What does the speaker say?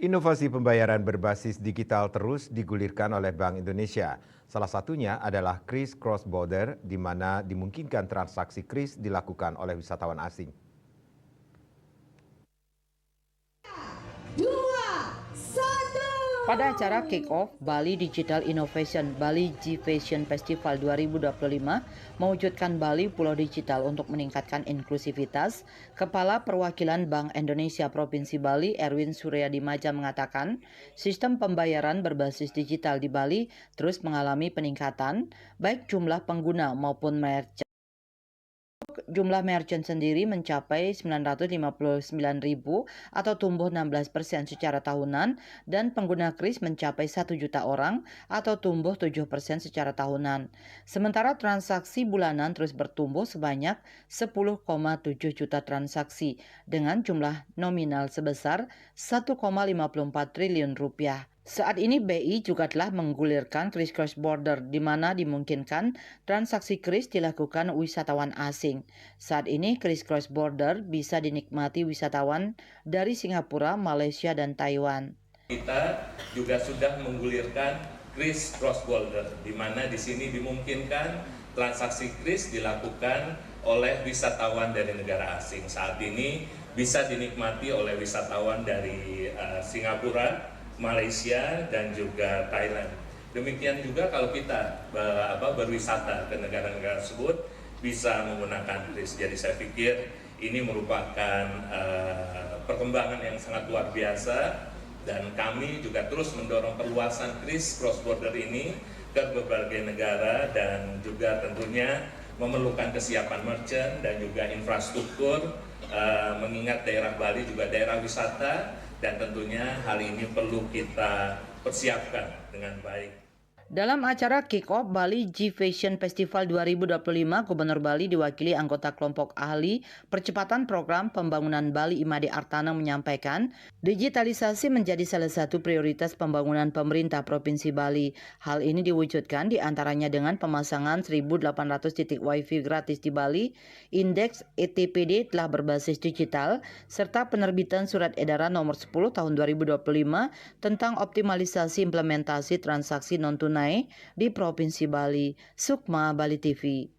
Inovasi pembayaran berbasis digital terus digulirkan oleh Bank Indonesia. Salah satunya adalah KRIS Cross Border, di mana dimungkinkan transaksi KRIS dilakukan oleh wisatawan asing. Pada acara Kick-Off Bali Digital Innovation Bali G-Fashion Festival 2025 mewujudkan Bali Pulau Digital untuk meningkatkan inklusivitas, Kepala Perwakilan Bank Indonesia Provinsi Bali Erwin Suryadimaja mengatakan, sistem pembayaran berbasis digital di Bali terus mengalami peningkatan, baik jumlah pengguna maupun merchant. Jumlah merchant sendiri mencapai 959.000 atau tumbuh 16% secara tahunan dan pengguna KRIS mencapai 1 juta orang atau tumbuh 7% secara tahunan. Sementara transaksi bulanan terus bertumbuh sebanyak 10,7 juta transaksi dengan jumlah nominal sebesar 1,54 triliun rupiah. Saat ini BI juga telah menggulirkan KRIS Cross Border di mana dimungkinkan transaksi KRIS dilakukan wisatawan asing. Saat ini KRIS Cross Border bisa dinikmati wisatawan dari Singapura, Malaysia, dan Taiwan. Kita juga sudah menggulirkan KRIS Cross Border, di mana di sini dimungkinkan transaksi KRIS dilakukan oleh wisatawan dari negara asing. Saat ini bisa dinikmati oleh wisatawan dari Singapura, Malaysia, dan juga Thailand. Demikian juga kalau kita berwisata ke negara-negara tersebut bisa menggunakan KRIS. Jadi saya pikir ini merupakan perkembangan yang sangat luar biasa dan kami juga terus mendorong perluasan KRIS Cross Border ini ke berbagai negara dan juga tentunya memerlukan kesiapan merchant dan juga infrastruktur mengingat daerah Bali juga daerah wisata dan tentunya hal ini perlu kita persiapkan dengan baik. Dalam acara Kick-Off Bali G-Fashion Festival 2025, Gubernur Bali diwakili anggota kelompok ahli percepatan program pembangunan Bali Imade Artana menyampaikan, digitalisasi menjadi salah satu prioritas pembangunan pemerintah Provinsi Bali. Hal ini diwujudkan diantaranya dengan pemasangan 1.800 titik wifi gratis di Bali, indeks ETPD telah berbasis digital, serta penerbitan surat edaran nomor 10 tahun 2025 tentang optimalisasi implementasi transaksi non-tunai di Provinsi Bali. Sukma, Bali TV.